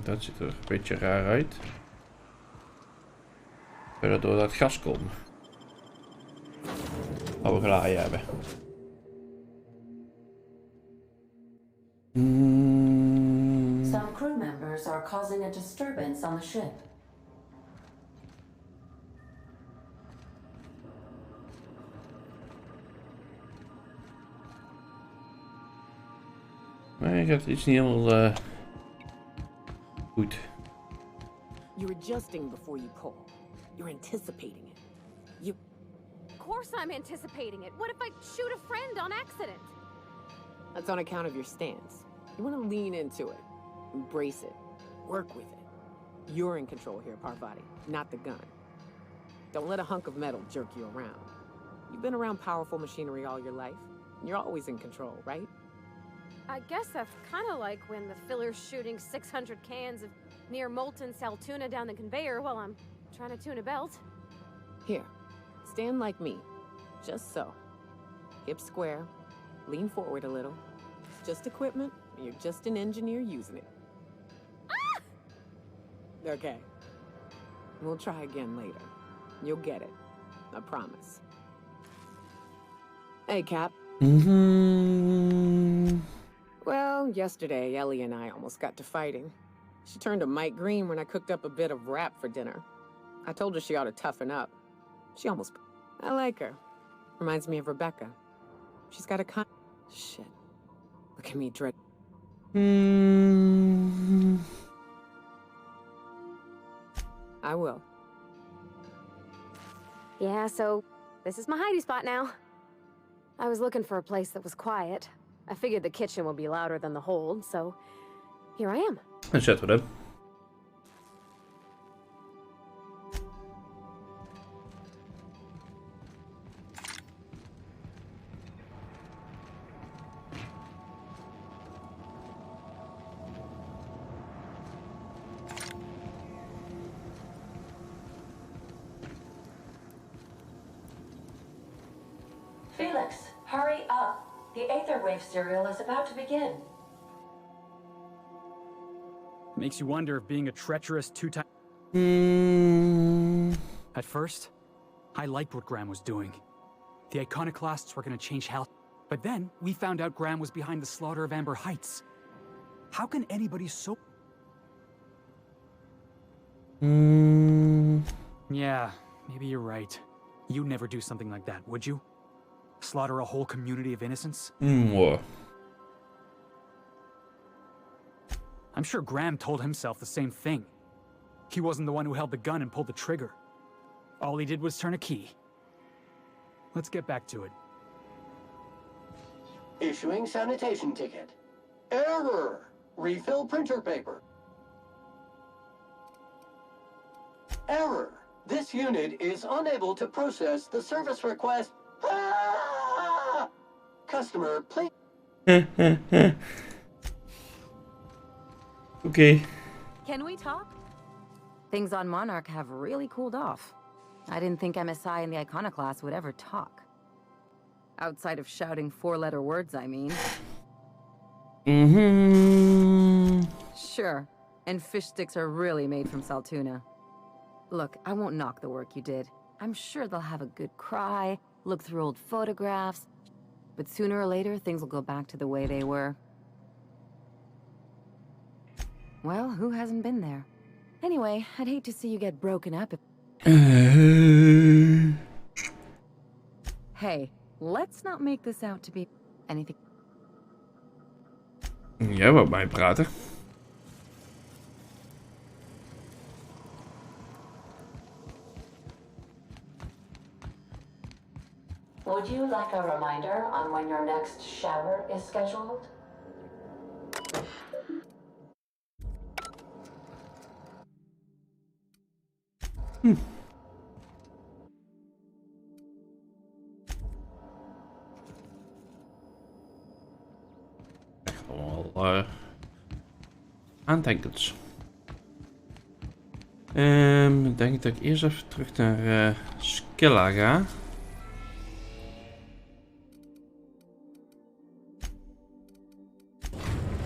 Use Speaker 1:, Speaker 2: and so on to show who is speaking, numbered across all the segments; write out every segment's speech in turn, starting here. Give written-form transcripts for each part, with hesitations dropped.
Speaker 1: Dat ziet er een beetje raar uit. Zou dat door dat gas komen? Wat we gelaaien hebben.
Speaker 2: Some crew members are causing a disturbance on the ship.
Speaker 1: Nee, gaat iets niet helemaal goed.
Speaker 3: You're adjusting before you pull. You're anticipating it.
Speaker 4: Of course I'm anticipating it. What if I shoot a friend on accident?
Speaker 3: That's on account of your stance. You want to lean into it. Embrace it. Work with it. You're in control here, Parvati, not the gun. Don't let a hunk of metal jerk you around. You've been around powerful machinery all your life. You're always in control, right?
Speaker 4: I guess that's kind of like when the filler's shooting 600 cans of near molten sal tuna down the conveyor while I'm trying to tune a belt.
Speaker 3: Here, stand like me. Just so. Hips square. Lean forward a little. It's just equipment. You're just an engineer using it.
Speaker 4: Ah!
Speaker 3: Okay. We'll try again later. You'll get it. I promise. Hey, Cap. Well, yesterday, Ellie and I almost got to fighting. She turned a Mike Green when I cooked up a bit of wrap for dinner. I told her she ought to toughen up. She almost... I like her. Reminds me of Rebecca. She's got a Shit. Look at me dread... I will.
Speaker 4: Yeah, so this is my hidey spot now. I was looking for a place that was quiet. I figured the kitchen would be louder than the hold, so here I am.
Speaker 1: Dan zetten we hem.
Speaker 2: Felix, hurry up. The Aetherwave serial is about to begin.
Speaker 5: Makes you wonder if being a treacherous two-time... At first, I liked what Graham was doing. The iconoclasts were gonna change hell. But then, we found out Graham was behind the slaughter of Amber Heights. How can anybody so... Yeah, maybe you're right. You'd never do something like that, would you? Slaughter a whole community of innocents? I'm sure Graham told himself the same thing. He wasn't the one who held the gun and pulled the trigger. All he did was turn a key. Let's get back to it.
Speaker 6: Issuing sanitation ticket. Error! Refill printer paper. Error! This unit is unable to process the service request. Ah! Customer, please.
Speaker 1: Okay.
Speaker 2: Can we talk? Things on Monarch have really cooled off. I didn't think MSI and the Iconoclast would ever talk. Outside of shouting four-letter words, I mean. Sure. And fish sticks are really made from Saltuna. Look, I won't knock the work you did. I'm sure they'll have a good cry, look through old photographs. But sooner or later, things will go back to the way they were. Well, who hasn't been there? Anyway, I'd hate to see you get broken up. Hey, let's not make this out to be anything.
Speaker 1: Jij wou mij praten.
Speaker 2: Would you like a reminder on when your next shower is scheduled?
Speaker 1: Allemaal aantekens. Ik denk dat ik eerst even terug naar Skilla ga.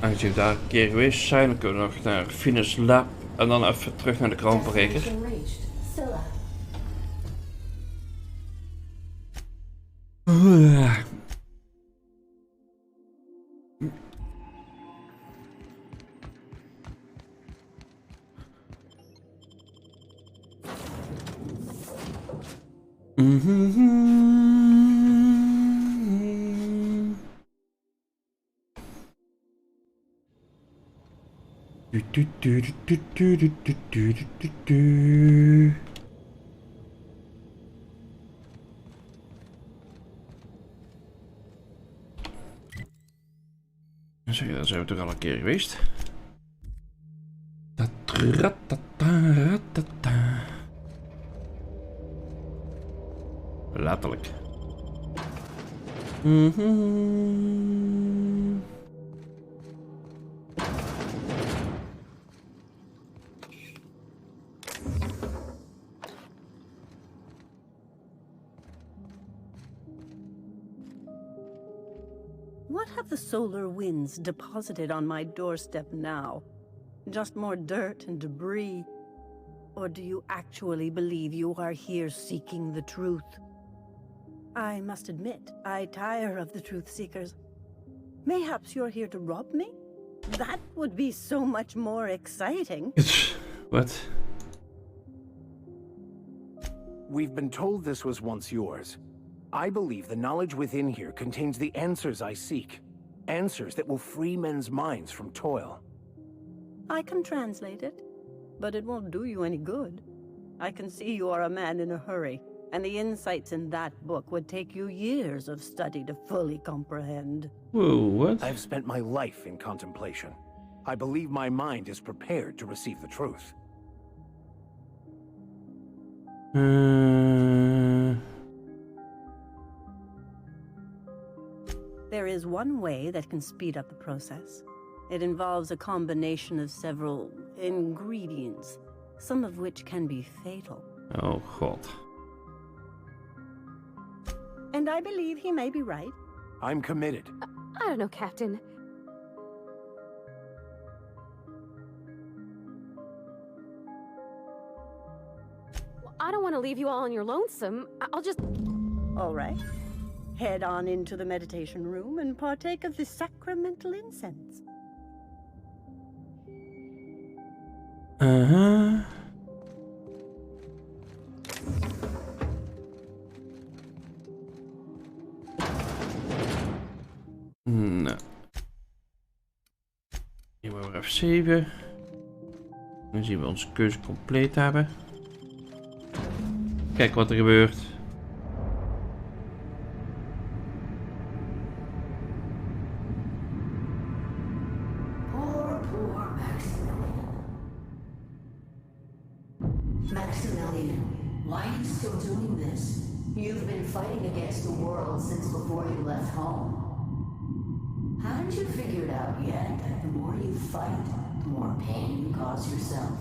Speaker 1: Aangezien we daar een keer geweest zijn, dan kunnen we nog naar Finish Lab en dan even terug naar de kroonbreker. Zeg, daar zijn we toch al een keer geweest. Letterlijk.
Speaker 7: What have the solar winds deposited on my doorstep now? Just more dirt and debris? Or do you actually believe you are here seeking the truth? I must admit, I tire of the truth seekers. Mayhaps you're here to rob me? That would be so much more exciting.
Speaker 1: What?
Speaker 8: We've been told this was once yours. I believe the knowledge within here contains the answers I seek. Answers that will free men's minds from toil.
Speaker 7: I can translate it, but it won't do you any good. I can see you are a man in a hurry, and the insights in that book would take you years of study to fully comprehend.
Speaker 1: Whoa, what?
Speaker 8: I've spent my life in contemplation. I believe my mind is prepared to receive the truth.
Speaker 7: There is one way that can speed up the process. It involves a combination of several ingredients, some of which can be fatal.
Speaker 1: Oh, God.
Speaker 7: And I believe he may be right.
Speaker 8: I'm committed.
Speaker 4: I don't know, Captain. I don't want to leave you all on your lonesome. I'll just...
Speaker 7: All right. Head on into the meditation room and partake of the sacramental incense.
Speaker 1: Uh-huh. Nou. Hier moeten we even zeven. Dan zien we onze keuze compleet hebben. Kijk wat er gebeurt.
Speaker 9: Maximilian, why are you still doing this? You've been fighting against the world since before you left home. Haven't you figured out yet that the more you fight, the more pain you cause yourself?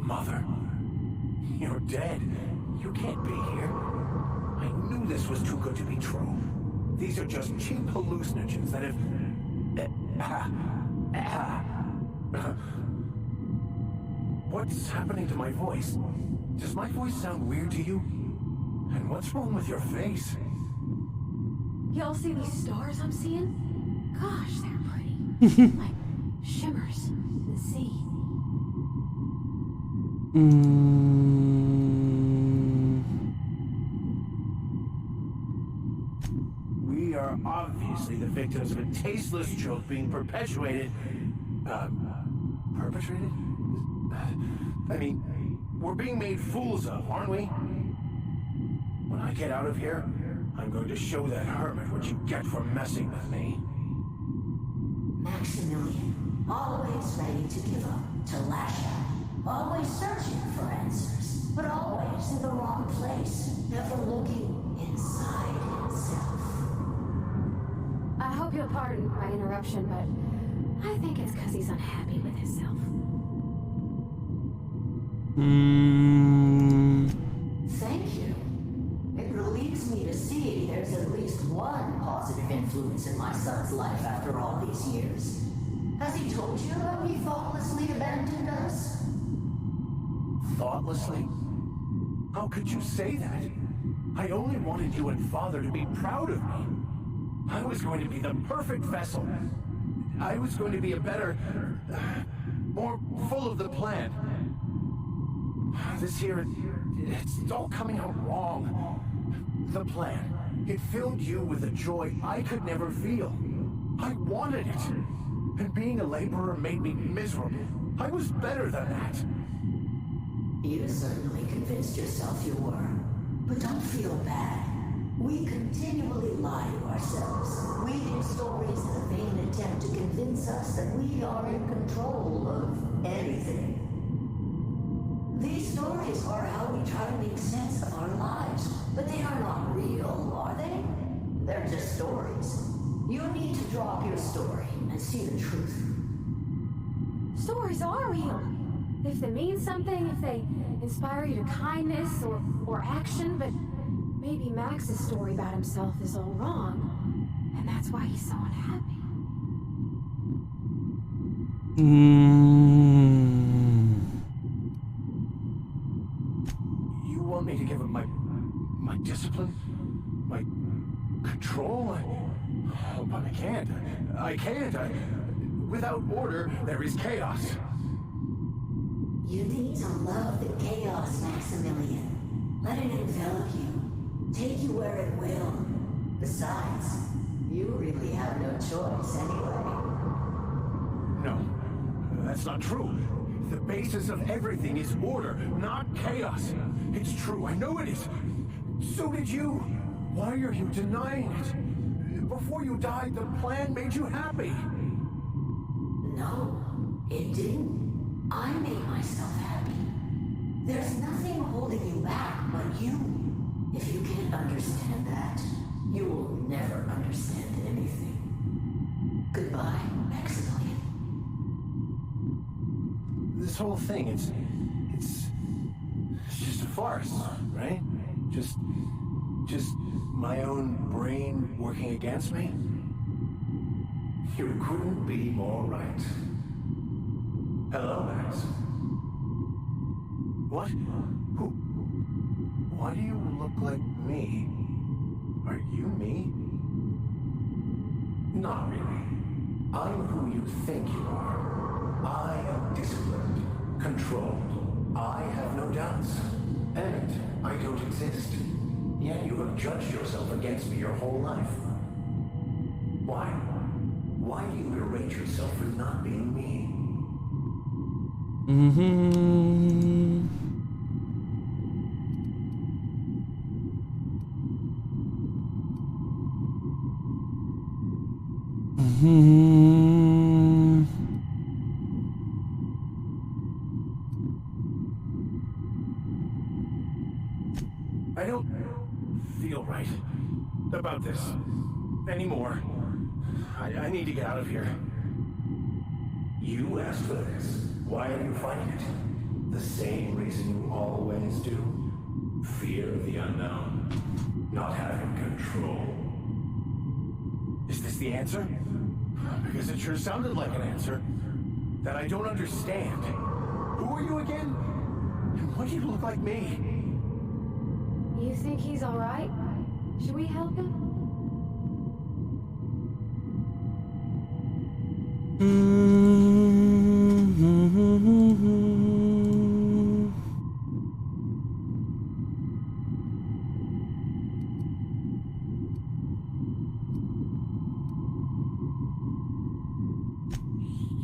Speaker 8: Mother, you're dead. You can't be here. I knew this was too good to be true. These are just cheap hallucinogens that have... What's happening to my voice? Does my voice sound weird to you? And what's wrong with your face?
Speaker 2: Y'all see these stars I'm seeing? Gosh, they're pretty. Like shimmers in the sea.
Speaker 8: We are obviously the victims of a tasteless joke being perpetuated. Perpetrated? I mean, we're being made fools of, aren't we? When I get out of here, I'm going to show that hermit what you get for messing with me.
Speaker 9: Maximilian, always ready to give up, to lash out. Always searching for answers, but always in the wrong place. Never looking inside himself.
Speaker 4: I hope you'll pardon my interruption, but I think it's because he's unhappy with himself.
Speaker 9: Thank you. It relieves me to see there's at least one positive influence in my son's life after all these years. Has he told you how he thoughtlessly abandoned us?
Speaker 8: Thoughtlessly? How could you say that? I only wanted you and Father to be proud of me. I was going to be the perfect vessel. I was going to be a better, more full of the plan. This year, it's all coming out wrong. The plan, it filled you with a joy I could never feel. I wanted it. And being a laborer made me miserable. I was better than that.
Speaker 9: You certainly convinced yourself you were. But don't feel bad. We continually lie to ourselves, weaving stories in a vain attempt to convince us that we are in control of anything. These stories are how we try to make sense of our lives, but they are not real, are they? They're just stories. You need to drop your story and see the truth.
Speaker 4: Stories are real. If they mean something, if they inspire you to kindness or action, but maybe Max's story about himself is all wrong, and that's why he's so unhappy.
Speaker 8: You want me to give up my discipline? My control? Oh, but I can't. I can't. Without order, there is chaos.
Speaker 9: You need to love the chaos, Maximilian. Let it envelop you. Take you where it will. Besides, you really have no choice anyway.
Speaker 8: No, that's not true. The basis of everything is order, not chaos. It's true, I know it is. So did you. Why are you denying it? Before you died, the plan made you happy.
Speaker 9: No, it didn't. I made myself happy. There's nothing holding you back but you. If you can't understand that, you will never understand anything. Goodbye, Maximilian.
Speaker 8: This whole thing, it's just a farce, right? Just my own brain working against me? You couldn't be more right. Hello, Max. What? Who? Why do you look like me? Are you me? Not really. I'm who you think you are. I am disciplined, controlled. I have no doubts. And I don't exist. Yet you have judged yourself against me your whole life. Why? Why do you berate yourself for not being me? I don't feel right about this anymore. I need to get out of here. You asked for this. Why are you fighting it? The same reason you always do. Fear of the unknown. Not having control. Is this the answer? Because it sure sounded like an answer that I don't understand. Who are you again? And why do you look like me?
Speaker 4: You think he's all right? Should we help him?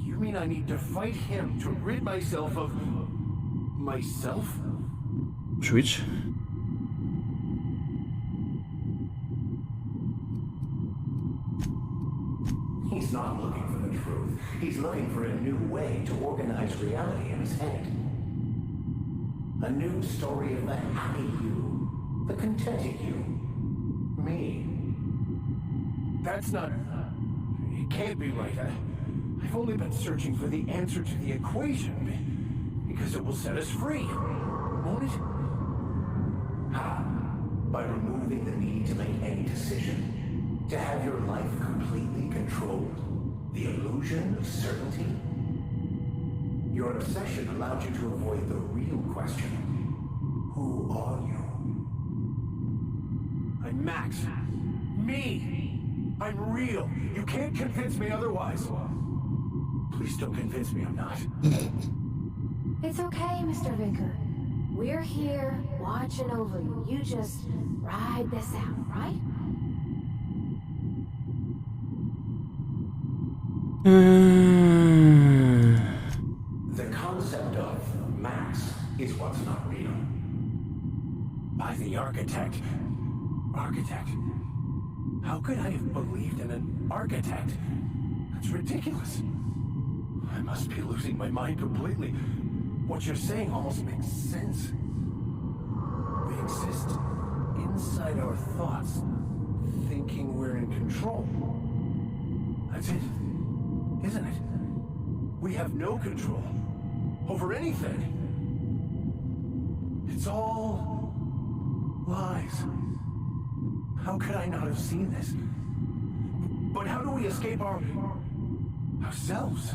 Speaker 8: You mean I need to fight him to rid myself of... myself?
Speaker 1: Zoiets.
Speaker 8: He's not looking for the truth. He's looking for a new way to organize reality in his head. A new story of the happy you, the contented you, me. That's not... It can't be right. I've only been searching for the answer to the equation, because it will set us free, won't it? How? By removing the need to make any decisions. decision? To have your life completely controlled? The illusion of certainty? Your obsession allowed you to avoid the real question. Who are you? I'm Max. Me! I'm real. You can't convince me otherwise. Please don't convince me I'm not.
Speaker 4: It's okay, Mr. Vicker. We're here, watching over you. You just ride this out, right?
Speaker 8: The concept of Max is what's not real. By the architect. Architect? How could I have believed in an architect? That's ridiculous. I must be losing my mind completely. What you're saying almost makes sense. We exist inside our thoughts, thinking we're in control. That's it, isn't it? We have no control over anything. It's all lies. How could I not have seen this? But how do we escape ourselves?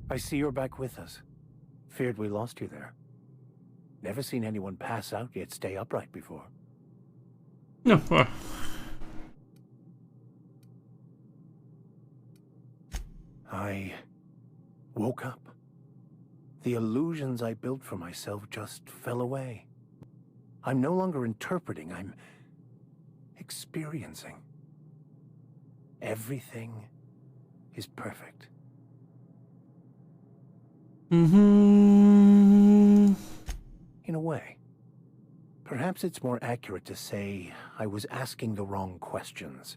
Speaker 8: I see you're back with us. Feared we lost you there. Never seen anyone pass out yet stay upright before.
Speaker 1: No.
Speaker 8: I woke up. The illusions I built for myself just fell away. I'm no longer interpreting, I'm experiencing. Everything is perfect. In a way. Perhaps it's more accurate to say I was asking the wrong questions.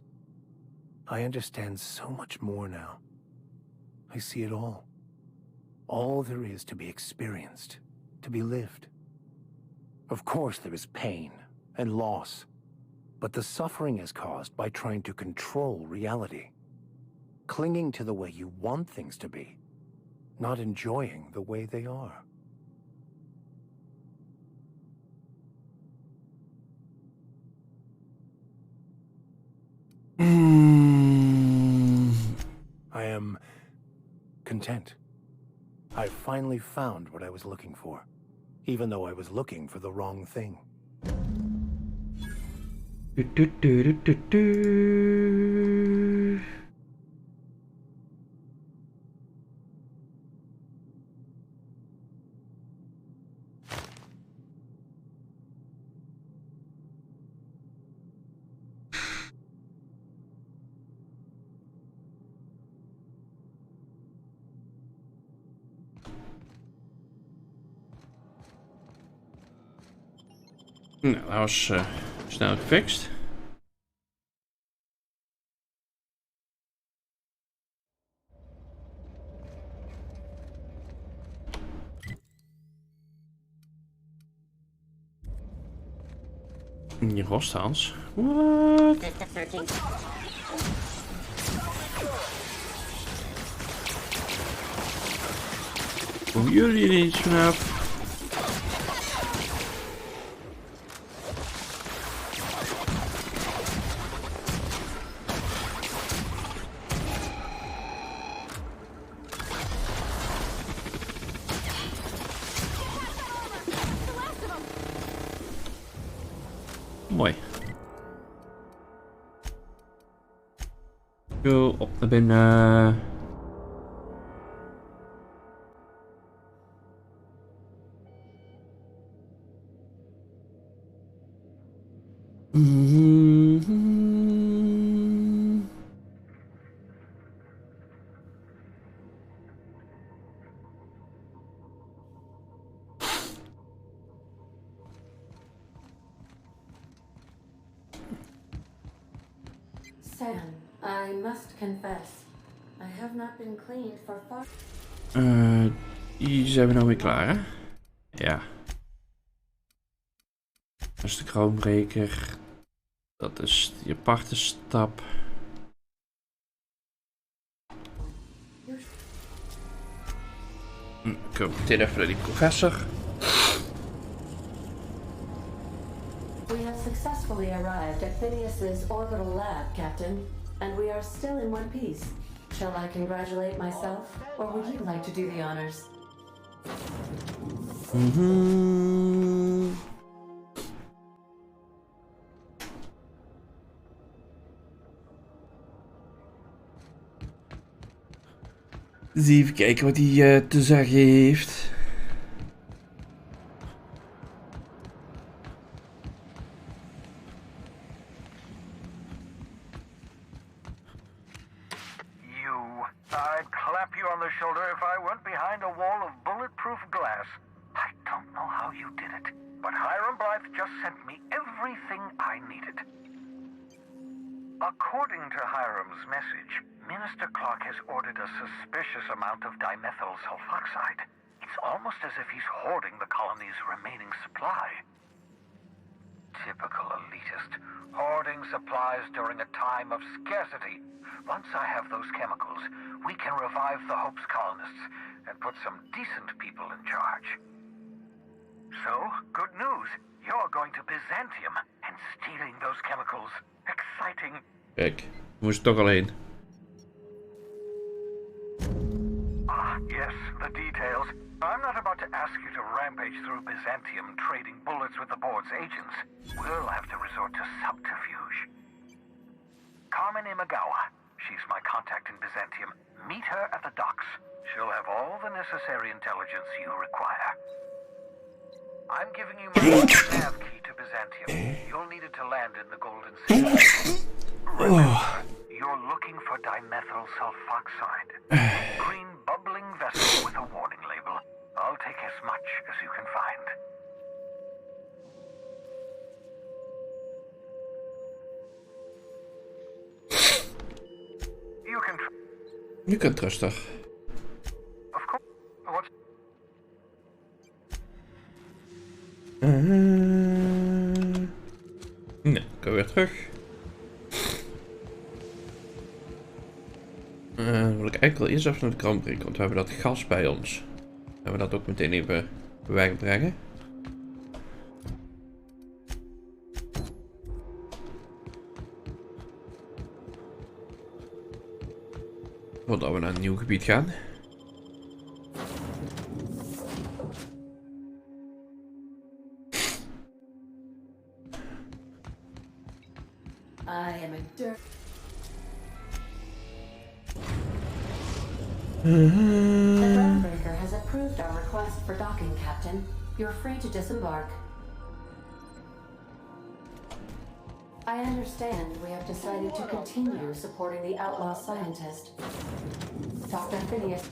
Speaker 8: I understand so much more now. I see it all. All there is to be experienced, to be lived. Of course there is pain and loss, but the suffering is caused by trying to control reality. Clinging to the way you want things to be, not enjoying the way they are. I am content. I finally found what I was looking for, even though I was looking for the wrong thing.
Speaker 1: Nou, dat was snel gefixt. Die rosthans. What? Hoe jullie er iets vanaf? Mooi. Go op naar binnen.
Speaker 9: Sam, I must confess, I have not been cleaned for far.
Speaker 1: Die zijn we nou weer klaar, hè? Ja. Dat is de kroonbreker. Dat is die aparte stap. Ik kom meteen even naar die professor.
Speaker 9: We have successfully arrived at Phineas's orbital lab, Captain, and we are still in one piece. Shall I congratulate myself, or would you like to do the honors?
Speaker 1: Dus even kijken wat hij te zeggen heeft.
Speaker 10: I'd clap you on the shoulder if I went behind a wall of bulletproof glass. I don't know how you did it, but Hiram Blythe just sent me everything I needed. According to Hiram's message, Minister Clark has ordered a suspicious amount of dimethyl sulfoxide. It's almost as if he's hoarding the colony's remaining supply. Typical elitist, hoarding supplies during a time of scarcity. Once I have those chemicals, we can revive the Hope's colonists and put some decent people in charge. So, good news. You're going to Byzantium and stealing those chemicals. Exciting.
Speaker 1: Kijk, moest toch alleen.
Speaker 10: Yes, the details. I'm not about to ask you to rampage through Byzantium trading bullets with the board's agents. We'll have to resort to subterfuge. Carmen Imagawa. She's my contact in Byzantium. Meet her at the docks. She'll have all the necessary intelligence you require. I'm giving you my nav key to Byzantium. You'll need it to land in the Golden City. Remember, you're looking for dimethyl sulfoxide. Green bubbling vessel with a warning label. I'll take as much as you can find.
Speaker 1: Je kunt rustig.
Speaker 10: Of course. What's...
Speaker 1: Nee, ik kan weer terug. Wil ik eigenlijk wel eerst even naar de krant brengen, want we hebben dat gas bij ons. En we dat ook meteen even wegbrengen. Voordat we naar een nieuw gebied gaan.
Speaker 9: I am a dirt. The groundbreaker has approved our request for docking, Captain. You're free to disembark. I understand we have decided to continue supporting the outlaw scientist. Dr. Phineas.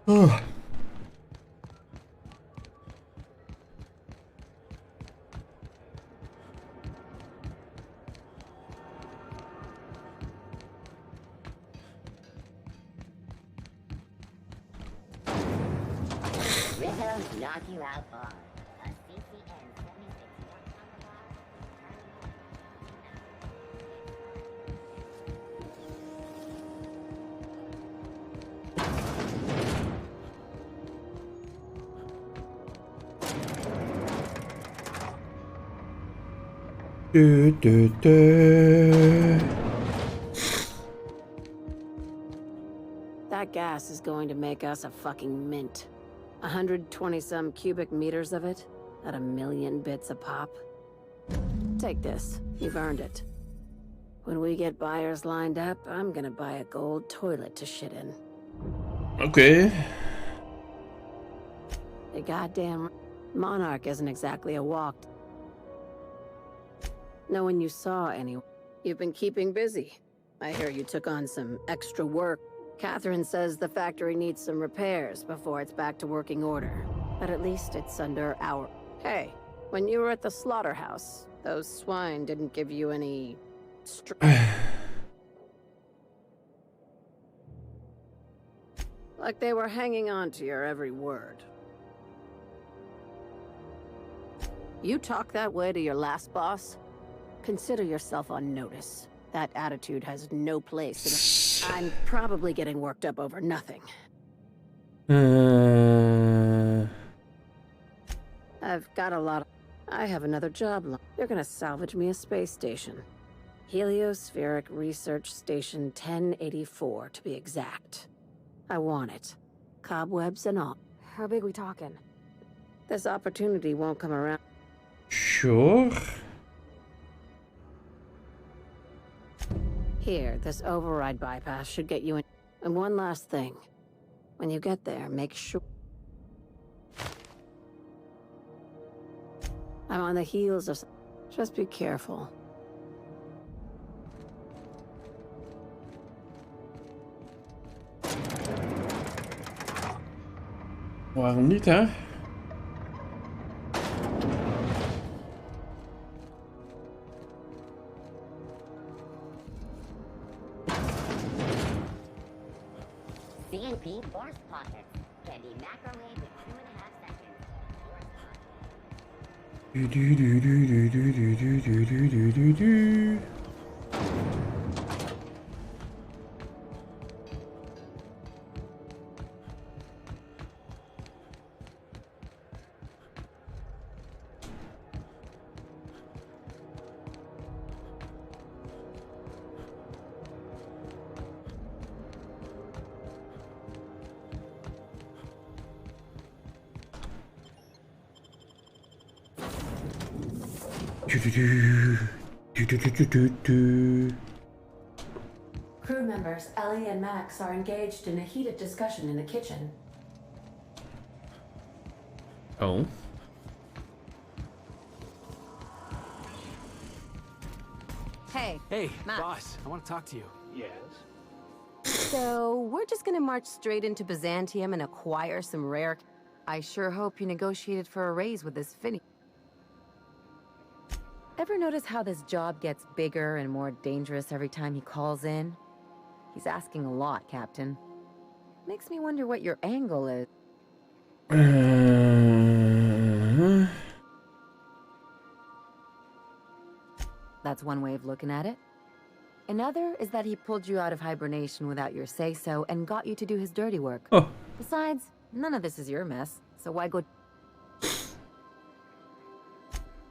Speaker 1: Oh.
Speaker 11: Knock you out bar. A CCN
Speaker 1: 76.
Speaker 2: That gas is going to make us a fucking mint. 120-some cubic meters of it, at 1,000,000 bits a pop. Take this. You've earned it. When we get buyers lined up, I'm gonna buy a gold toilet to shit in.
Speaker 1: Okay.
Speaker 2: The goddamn Monarch isn't exactly a walk. No one you saw, anyway. You've been keeping busy. I hear you took on some extra work. Catherine says the factory needs some repairs before it's back to working order. But at least it's under our... Hey, when you were at the slaughterhouse, those swine didn't give you any...
Speaker 3: Like they were hanging on to your every word. You talk that way to your last boss? Consider yourself on notice. That attitude has no place in I'm probably getting worked up over nothing. I've got a lot. I have another job. They're gonna salvage me a space station. Heliospheric Research Station 1084, to be exact. I want it. Cobwebs and all.
Speaker 2: How big we talking?
Speaker 3: This opportunity won't come around.
Speaker 1: Sure.
Speaker 3: Here, this override bypass should get you in. And one last thing. When you get there, make sure... I'm on the heels of... Just be careful.
Speaker 1: Waarom niet, hè?
Speaker 11: CNP force pockets can be microwaved in 2.5 seconds.
Speaker 1: Do do do do do do do do do do do do.
Speaker 4: Crew members Ellie and Max are engaged in a heated discussion in the kitchen.
Speaker 1: Oh.
Speaker 2: Hey.
Speaker 5: Hey,
Speaker 2: Max.
Speaker 5: boss, I want to talk to you.
Speaker 8: Yes?
Speaker 2: So, we're just gonna march straight into Byzantium and acquire some rare... I sure hope you negotiated for a raise with this Finny. Ever notice how this job gets bigger and more dangerous every time he calls in? He's asking a lot, Captain. Makes me wonder what your angle is. That's one way of looking at it. Another is that he pulled you out of hibernation without your say-so and got you to do his dirty work.
Speaker 1: Oh.
Speaker 2: Besides, none of this is your mess, so why go...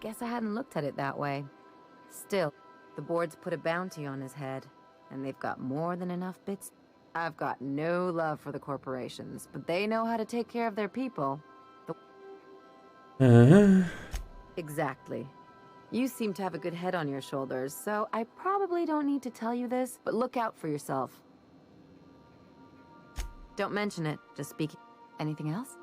Speaker 2: Guess I hadn't looked at it that way. Still, the board's put a bounty on his head, and they've got more than enough bits. I've got no love for the corporations, but they know how to take care of their people. Exactly. You seem to have a good head on your shoulders, so I probably don't need to tell you this, but look out for yourself. Don't mention it, just speak. Anything else?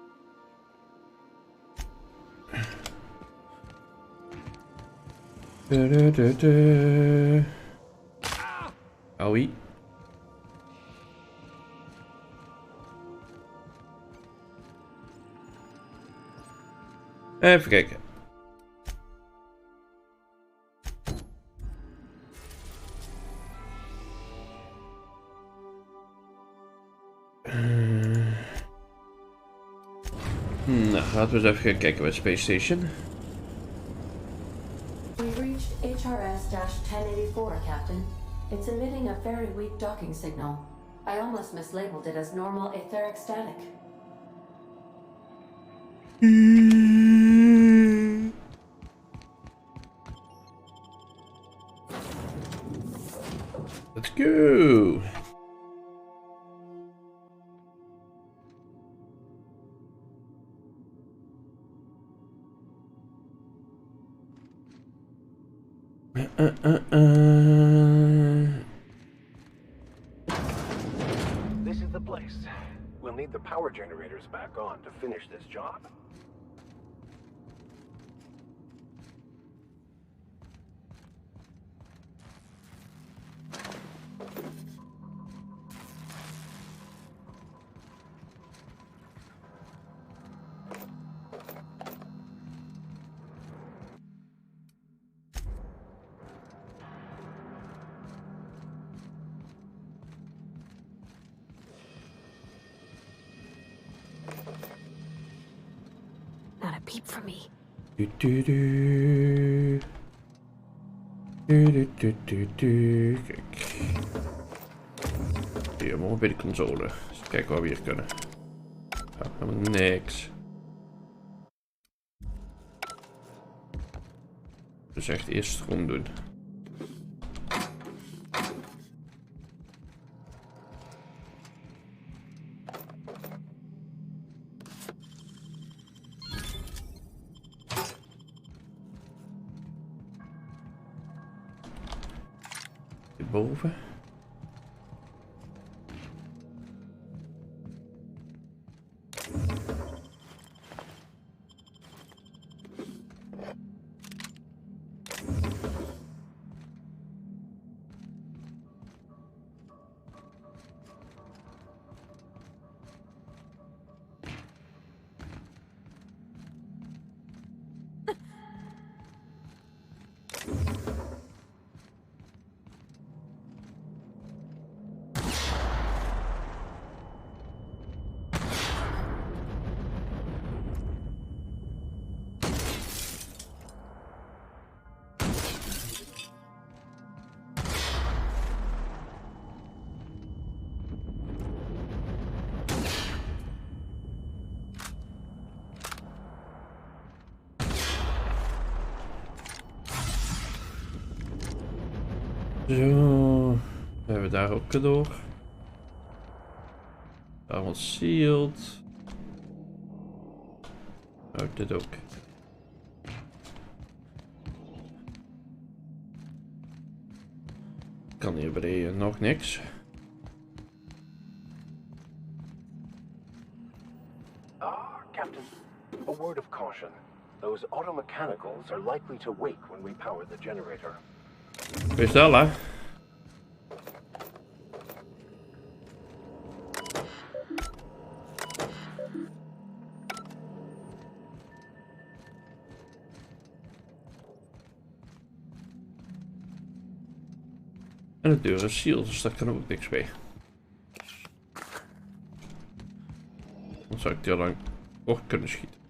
Speaker 1: Ah oui. Even kijken. Nou, laten we eens even gaan kijken bij Space Station.
Speaker 4: We've reached HRS-1084, Captain. It's emitting a very weak docking signal. I almost mislabeled it as normal etheric static.
Speaker 1: Let's go.
Speaker 8: This is the place. We'll need the power generators back on to finish this job.
Speaker 4: peep from me.
Speaker 1: Du, du, du. Du, du, du, du, du. Kijk. Hier, maar bij de console. Dus kijken waar we hier kunnen. Ja, helemaal niks. Dus echt eerst rond doen. Hierboven. Zo, we hebben daar ook door. Allemaal sealed. Oh, dit ook. Kan hier beneden nog niks.
Speaker 8: Captain, a word of caution. Those automechanicals are likely to wake when we power the generator.
Speaker 1: Wees wel, hè? En de deur is sealed, dus daar kan ook niks mee. Dan zou ik die al lang kort kunnen schieten.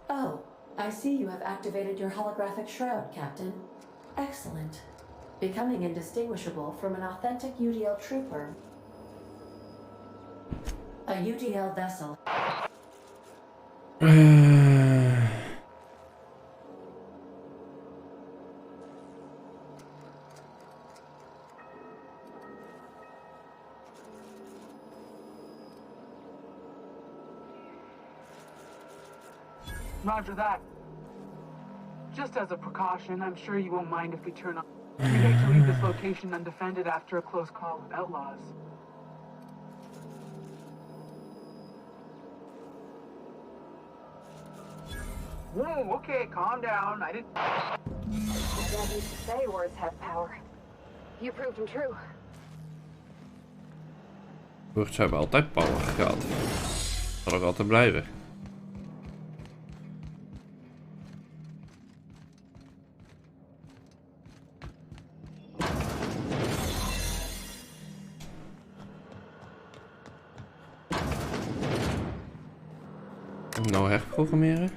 Speaker 9: Oh, I see you have activated your holographic shroud, Captain. Excellent. Becoming indistinguishable from an authentic UDL trooper. A UDL vessel.
Speaker 12: Roger that. Just as a precaution, I'm sure you won't mind if we turn on. We hate to leave this location undefended after a close call with outlaws. Whoa, okay, calm down. I didn't...
Speaker 4: My dad used to say words have power. You proved him true.
Speaker 1: Words hebben altijd power gehad. Zal ook altijd blijven. Nou herprogrammeren.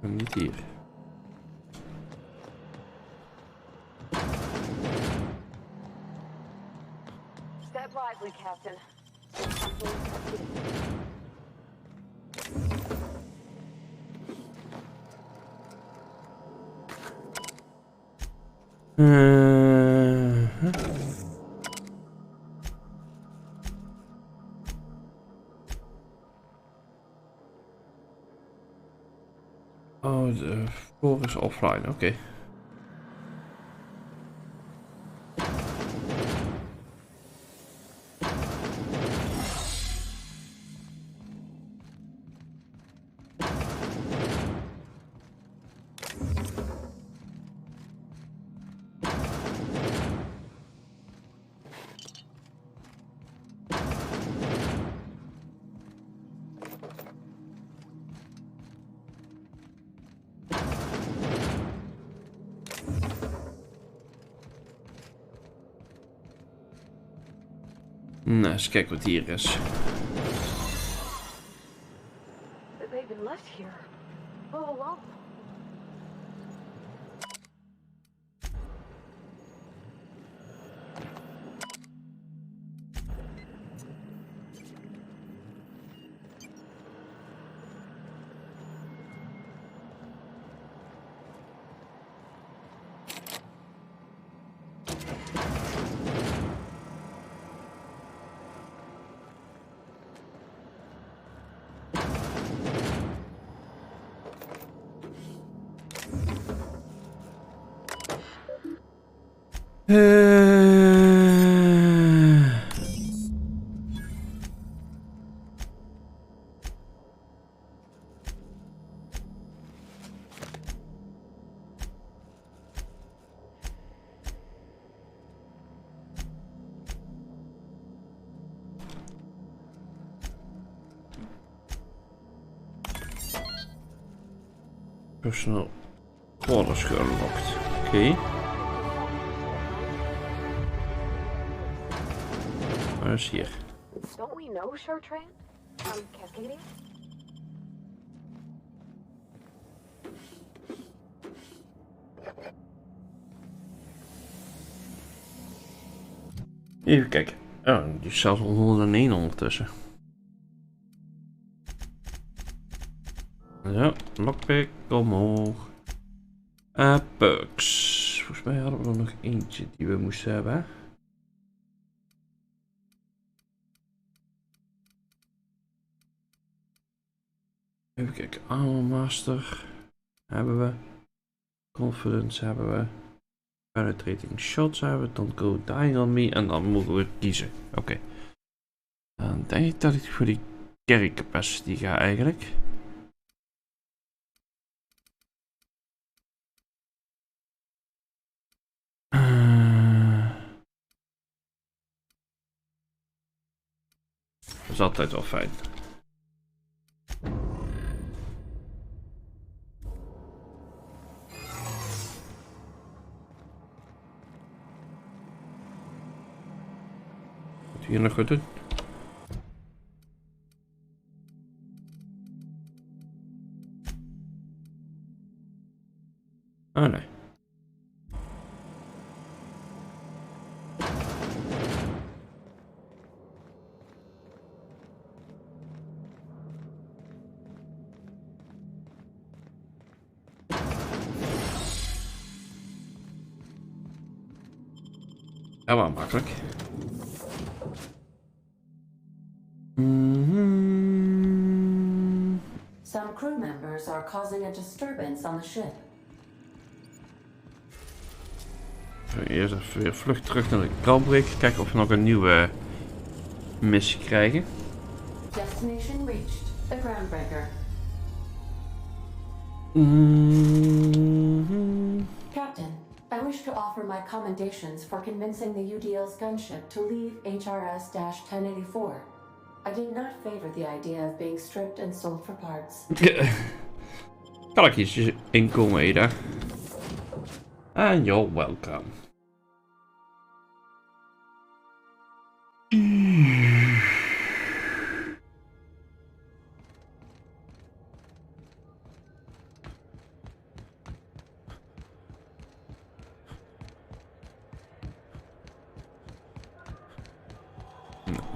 Speaker 1: En niet hier.
Speaker 2: Step lively, Captain.
Speaker 1: Oh, de voor is offline, oké. Nou, eens kijken wat hier is.
Speaker 4: They've been left here all along.
Speaker 1: Personal quarters geunlocked. Oké. Waar is hier?
Speaker 4: Don't we know Chartrand from Cascading?
Speaker 1: Even kijken. Oh, die is zelfs al 101 ondertussen. Ja, lockpick, omhoog. Perks. Volgens mij hadden we er nog eentje die we moesten hebben. Even kijken. Armor Master hebben we. Confidence hebben we. Penetrating Shots hebben we. Don't go dying on me. En dan moeten we kiezen. Oké. Dan denk ik dat ik voor die carry capacity ga eigenlijk. Dat is altijd wel fijn. Moet hier nog wat doen? Oh nee. Ja, wel makkelijk.
Speaker 9: Some crew members are causing a disturbance on the ship.
Speaker 1: Eerst even weer vlug terug naar de Groundbreaker. Kijken of we nog een nieuwe missie krijgen.
Speaker 9: Destination reached. The Groundbreaker. Captain, I wish to offer my commendations for convincing the UDL's gunship to leave HRS-1084. I did not favor the idea of being stripped and sold for parts.
Speaker 1: Kan ik iets inkomen, Ada? And you're welcome.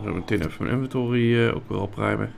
Speaker 1: Zo meteen even mijn inventory ook weer opruimen.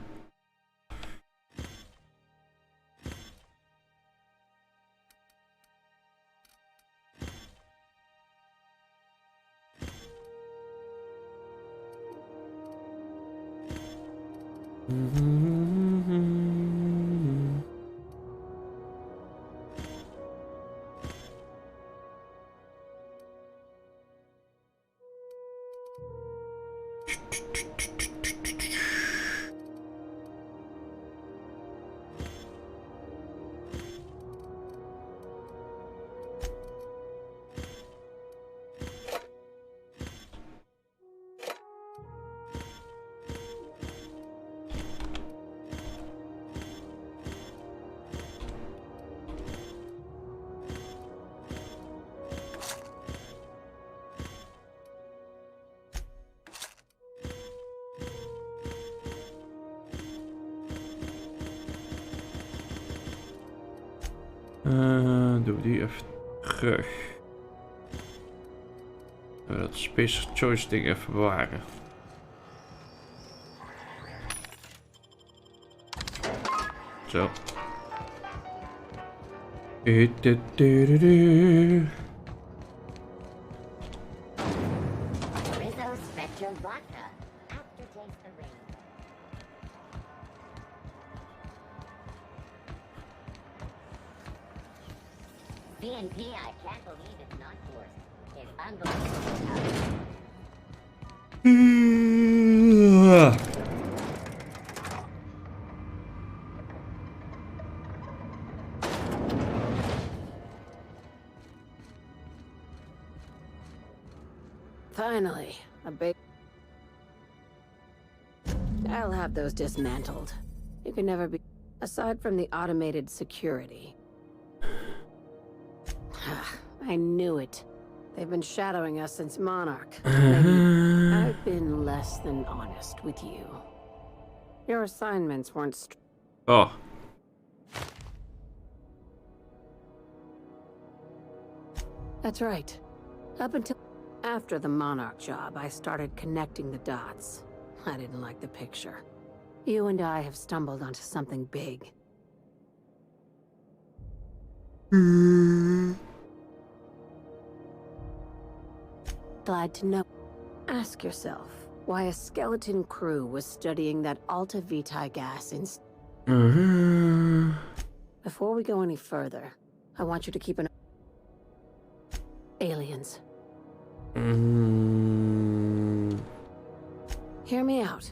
Speaker 1: Doen we die even terug. Dat Space Choice ding even bewaren. Zo.
Speaker 11: BNP, I can't believe it's not forced. It's unbelievable.
Speaker 3: Finally, a big... I'll have those dismantled. You can never be... Aside from the automated security. I knew it. They've been shadowing us since Monarch. Maybe I've been less than honest with you. Your assignments weren't
Speaker 1: Oh.
Speaker 3: That's right. Up until after the Monarch job, I started connecting the dots. I didn't like the picture. You and I have stumbled onto something big. Glad to know. Ask yourself why a skeleton crew was studying that Alta Vitae gas in... Before we go any further, I want you to keep an... Aliens. Hear me out.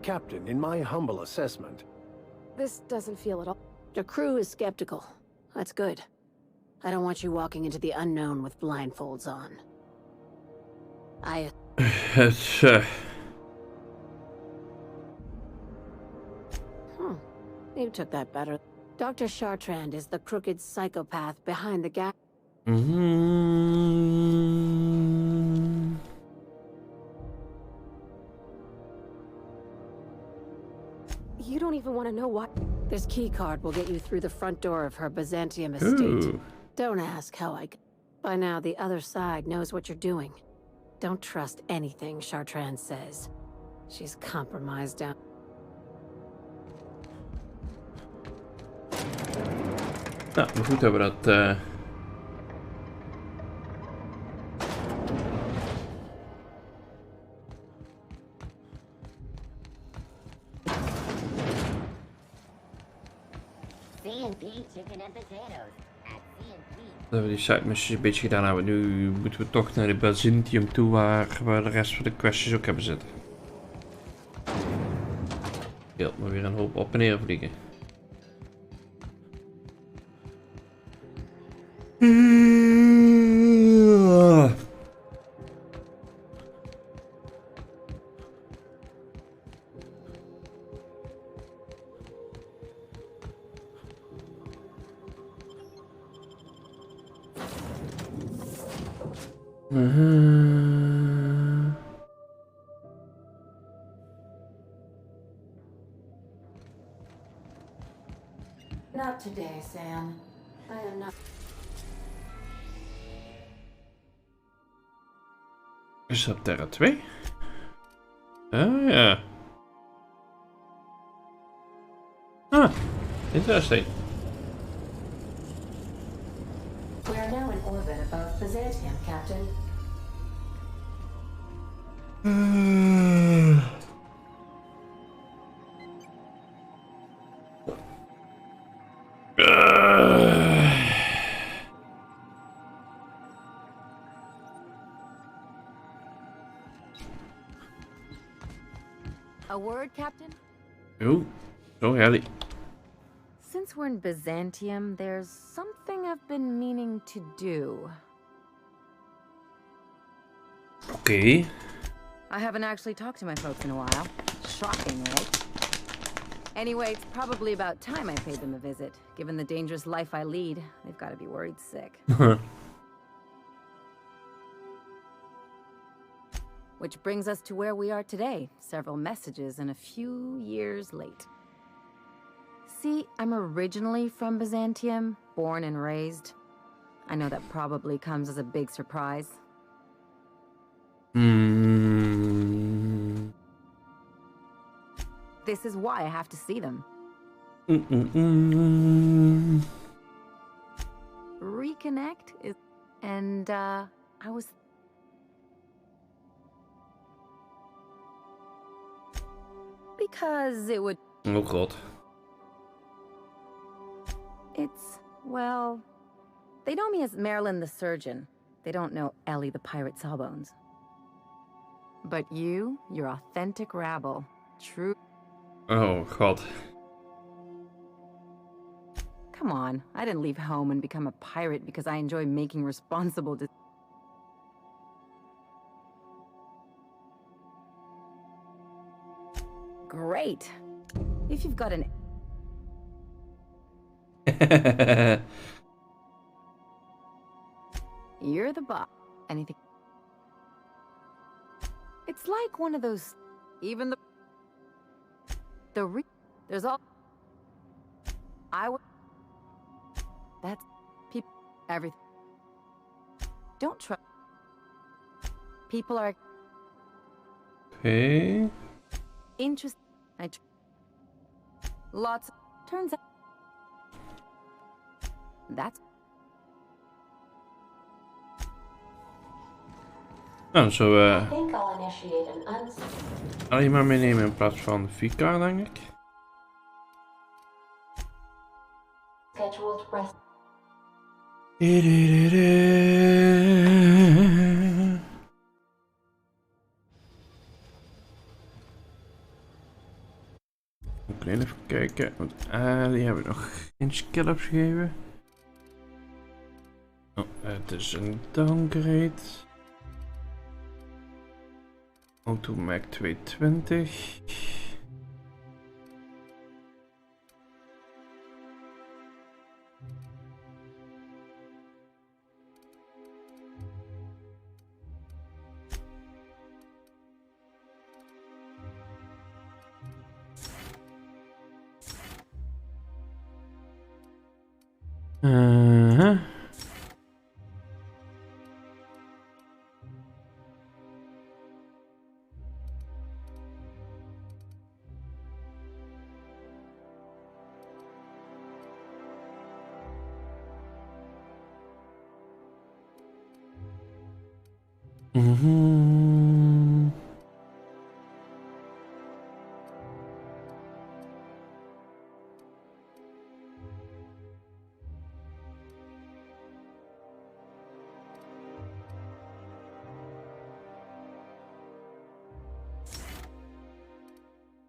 Speaker 13: Captain, in my humble assessment...
Speaker 3: This doesn't feel at all... The crew is skeptical. That's good. I don't want you walking into the unknown with blindfolds on. You took that better. Dr. Chartrand is the crooked psychopath behind the gas. You don't even want to know what. This keycard will get you through the front door of her Byzantium estate.
Speaker 1: Ooh.
Speaker 3: Don't ask how I... By now, the other side knows what you're doing. Don't trust anything Chartrand says. She's compromised down.
Speaker 1: Nou, maar goed hebben we dat... Dat we die side missions een beetje gedaan hebben. Nu moeten we toch naar de Byzantium toe waar we de rest van de questjes ook hebben zitten. Scheelt me weer een hoop op en neer vliegen.
Speaker 3: Not today, Sam. I am not.
Speaker 1: Is dat Terra 2? Oh yeah. Huh. Interesting.
Speaker 9: We are now in orbit above Byzantium, Captain.
Speaker 2: A word, Captain?
Speaker 1: Oh, zo heavy.
Speaker 2: Since we're in Byzantium, there's something I've been meaning to do.
Speaker 1: Okay.
Speaker 2: I haven't actually talked to my folks in a while. Shocking, right? Anyway, it's probably about time I paid them a visit. Given the dangerous life I lead, they've got to be worried sick. Which brings us to where we are today. Several messages and a few years late. See, I'm originally from Byzantium, born and raised. I know that probably comes as a big surprise. This is why I have to see them. Reconnect is... And, I was... Because it would...
Speaker 1: Oh god.
Speaker 2: It's... well... They know me as Marilyn the Surgeon. They don't know Ellie the Pirate Sawbones. But you're authentic rabble. True...
Speaker 1: Oh god.
Speaker 2: Come on, I didn't leave home and become a pirate because I enjoy making responsible decisions. Great. If you've got an... You're the boss. Anything... It's like one of those... Even the... There's all... I would... That's... People... Everything... Don't trust... People are...
Speaker 1: Okay.
Speaker 2: Interest... Lots... Turns out... That's...
Speaker 1: Nou, zo
Speaker 9: I think I'll initiate an
Speaker 1: alleen maar meenemen in plaats van Vika, denk ik.
Speaker 9: scheduled rest.
Speaker 1: Oké, even kijken. Want die hebben nog geen skill-ups gegeven. Oh, het is een downgrade. Auto Mac 220.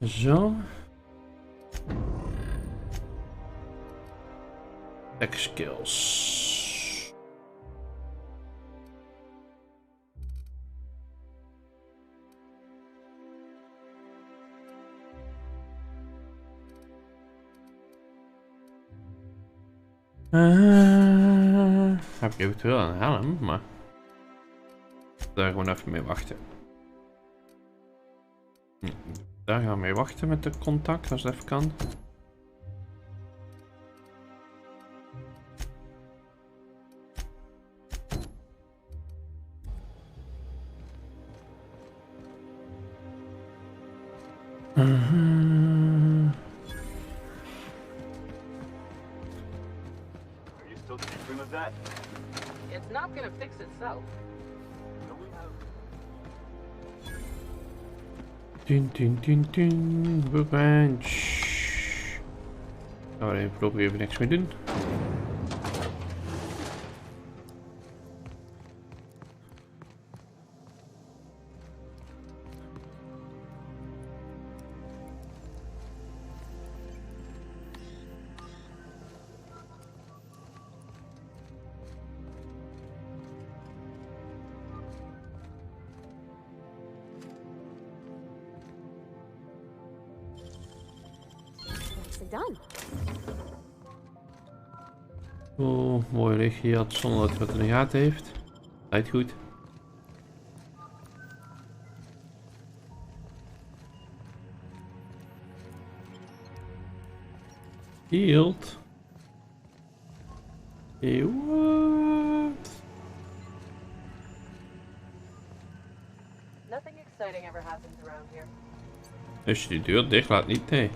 Speaker 1: Zo. Tech skills. Heb ik eventueel een helm, maar daar gewoon even mee wachten. Daar gaan we mee wachten met de contact als dat even kan.
Speaker 14: you still tinkering with that?
Speaker 3: It's not gonna fix itself.
Speaker 1: Dun dun dun dun. Workbench. Gaan we er voorlopig even niks mee doen.
Speaker 4: Nicely done.
Speaker 1: Oh, mooi licht hier had zonder dat hij wat in de gaten heeft. Lijkt goed. Healed. Hey, what?
Speaker 3: Nothing exciting ever happens around here.
Speaker 1: Als je die deur dicht laat, niet, nee.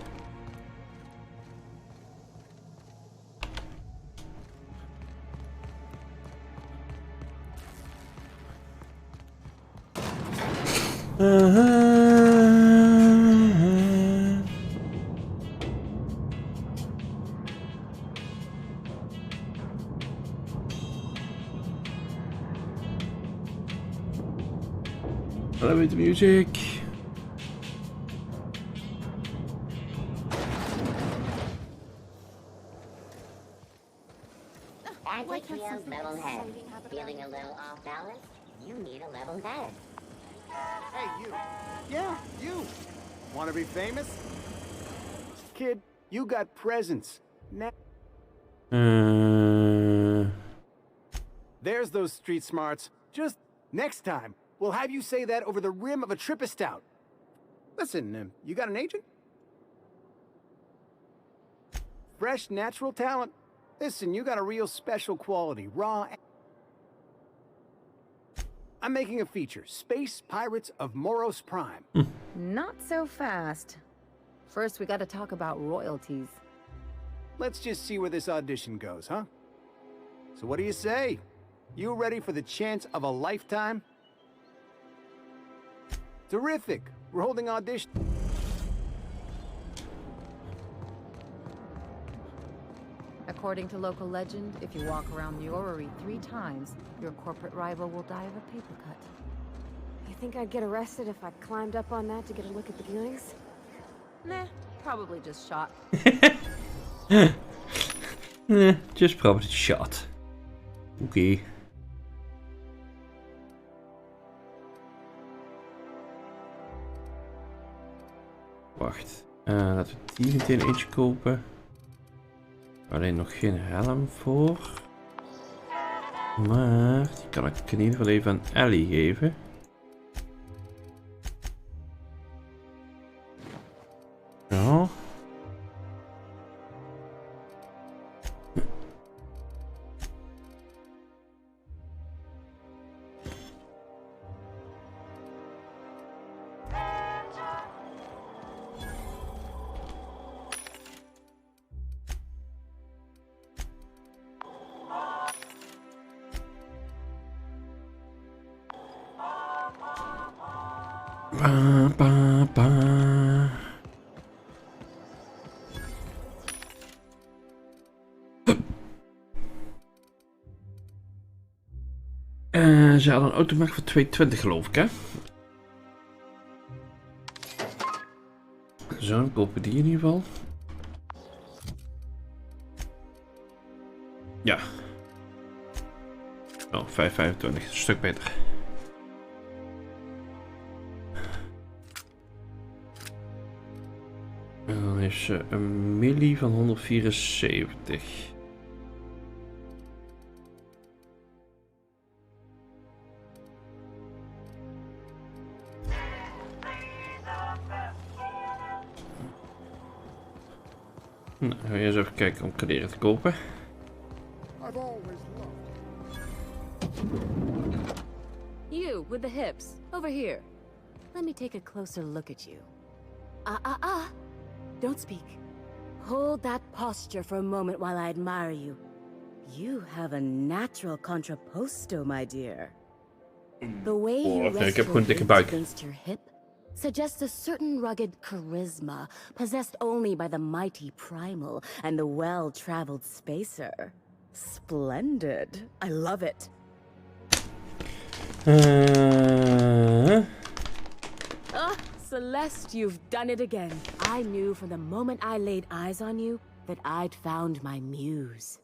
Speaker 1: Hello with the music.
Speaker 11: Magic feels level head. Feeling a little off balance? You need a level head.
Speaker 15: Hey, you. Yeah, you. Want to be famous? Kid, you got presents. There's those street smarts. Just next time, we'll have you say that over the rim of a Trippa Stout. Listen, you got an agent? Fresh, natural talent. Listen, you got a real special quality, raw. I'm making a feature, Space Pirates of Moros Prime.
Speaker 2: Not so fast. First, we gotta talk about royalties.
Speaker 15: Let's just see where this audition goes, huh? So what do you say? You ready for the chance of a lifetime? Terrific. We're holding audition.
Speaker 2: According to local legend, if you walk around the orrery 3 times, your corporate rival will die of a paper cut.
Speaker 4: You think I'd get arrested if I climbed up on that to get a look at the goonies?
Speaker 2: Nah, probably just shot.
Speaker 1: Just probably shot. Oké. Wacht. Laten we die meteen eentje kopen. Alleen nog geen helm voor. Maar die kan ik in ieder geval even aan Ellie geven. Ja. Ba, ba, ba. Ze hadden een automaat voor 220 geloof ik, hè? Zo, dan kopen die in ieder geval. Ja. Oh, 5,25, een stuk beter. En dan heeft ze een milli van 174. Nou, gaan we eens even kijken om kleren te kopen.
Speaker 2: You, with the hips. Over here. Let me take a closer look at you. Don't speak. Hold that posture for a moment while I admire you. You have a natural contrapposto, my dear. The way you
Speaker 1: ik
Speaker 2: rest
Speaker 1: heb gewoon
Speaker 2: your
Speaker 1: een dikke
Speaker 2: weight
Speaker 1: buik.
Speaker 2: against your hip suggests a certain rugged charisma possessed only by the mighty primal and the well-traveled spacer. Splendid. I love it. Celeste, you've done it again. I knew from the moment I laid eyes on you that I'd found my muse.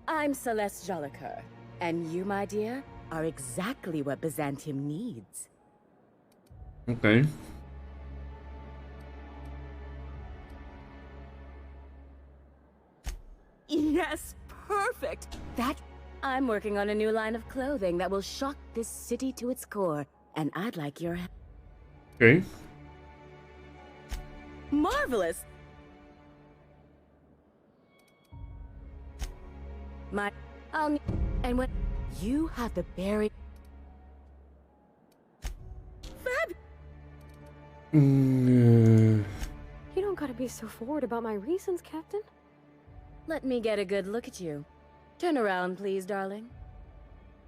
Speaker 2: I'm Celeste Jolicoeur, and you, my dear, are exactly what Byzantium needs.
Speaker 1: Okay.
Speaker 2: Yes, perfect! I'm working on a new line of clothing that will shock this city to its core, and I'd like your help.
Speaker 1: Okay.
Speaker 2: Marvelous! And when you have the berry... Fab!
Speaker 4: You don't gotta be so forward about my reasons, Captain.
Speaker 2: Let me get a good look at you. Turn around, please, darling.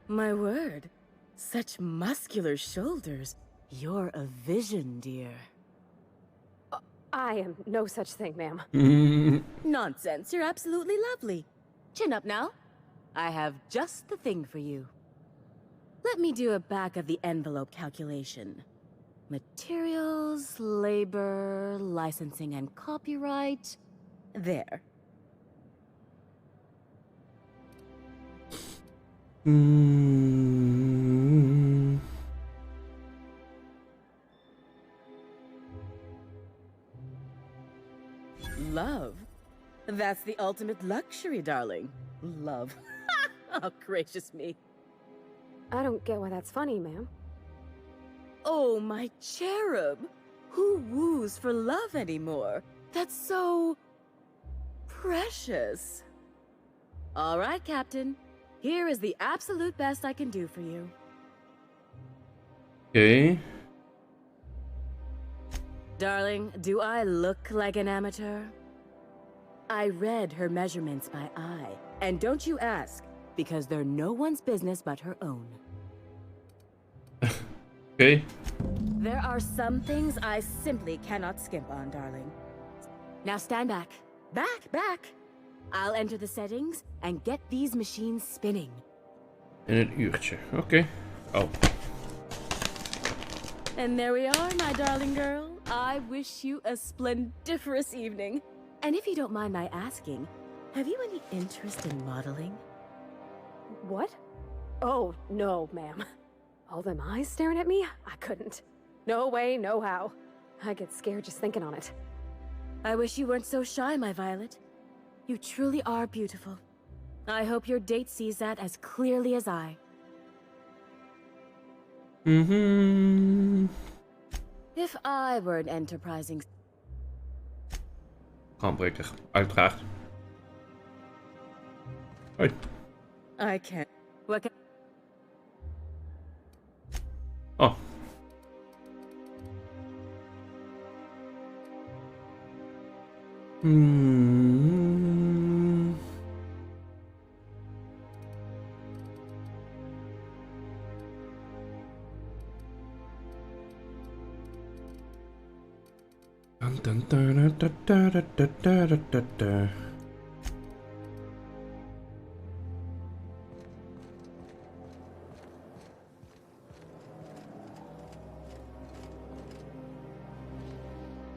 Speaker 2: My word. Such muscular shoulders. You're a vision, dear.
Speaker 4: I am no such thing, ma'am.
Speaker 2: Nonsense. You're absolutely lovely. Chin up now. I have just the thing for you. Let me do a back-of-the-envelope calculation. Materials, labor, licensing and copyright. There. Love? That's the ultimate luxury, darling. Love. Oh, gracious me.
Speaker 4: I don't get why that's funny, ma'am.
Speaker 2: Oh, my cherub. Who woos for love anymore? That's so... precious. All right, Captain. Here is the absolute best I can do for you.
Speaker 1: Okay.
Speaker 2: Darling, do I look like an amateur? I read her measurements by eye. And don't you ask, because they're no one's business but her own.
Speaker 1: Okay.
Speaker 2: There are some things I simply cannot skimp on, darling. Now stand back. Back! I'll enter the settings and get these machines spinning.
Speaker 1: In een uurtje. Oké. Oh.
Speaker 2: And there we are, my darling girl. I wish you a splendiferous evening. And if you don't mind my asking, have you any interest in modeling?
Speaker 4: What? Oh, no, ma'am. All them eyes staring at me? I couldn't. No way, no how. I get scared just thinking on it.
Speaker 2: I wish you weren't so shy, my Violet. You truly are beautiful. I hope your date sees that as clearly as I. If I were an enterprising...
Speaker 1: Handbreker, uiteraard. Hoi.
Speaker 2: I can't. What can...
Speaker 1: Oh.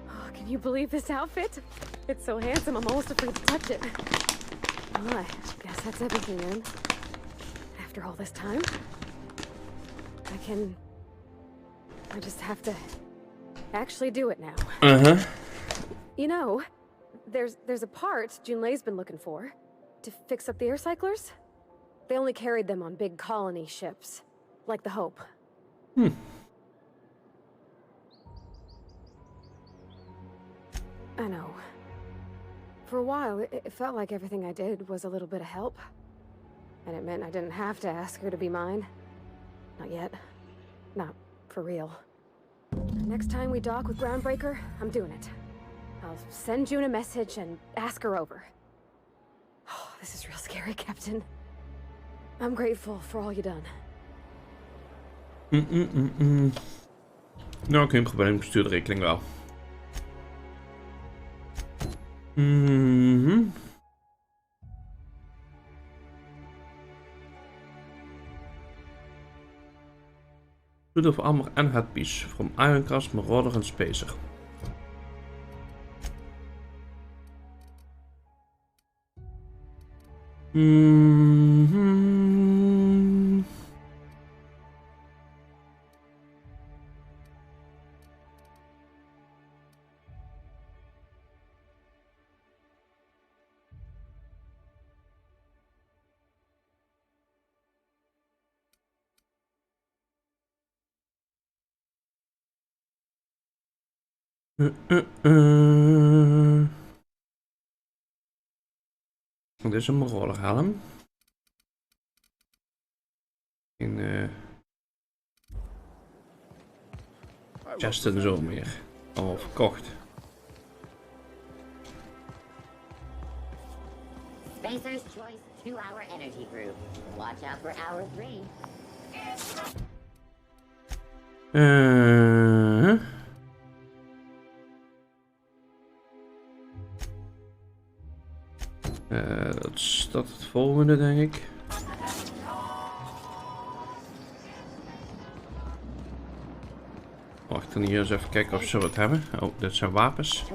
Speaker 4: Oh, can you believe this outfit? It's so handsome, I'm almost afraid to touch it. Well, I guess that's everything then. After all this time, I just have to actually do it now. You know, there's a part Junlei's been looking for to fix up the air cyclers. They only carried them on big colony ships, like the Hope. I know. For a while, it felt like everything I did was a little bit of help. And it meant I didn't have to ask her to be mine. Not yet. Not for real. Next time we dock with Groundbreaker, I'm doing it. I'll send June a message and ask her over. Oh, this is real scary, Captain. I'm grateful for all you done.
Speaker 1: Nou, geen probleem, ik stuur de rekening wel. Suit of armor and headpiece from Ironclast, Marauder and Spacer. Dit is een Marauder helm. In chest en zo meer. Allemaal verkocht.
Speaker 11: Spacer's Choice 2-hour energy group. Watch out for hour 3.
Speaker 1: Dat is dat het volgende, denk ik. Wacht, dan hier eens even kijken of ze wat hebben. Oh, dit zijn wapens.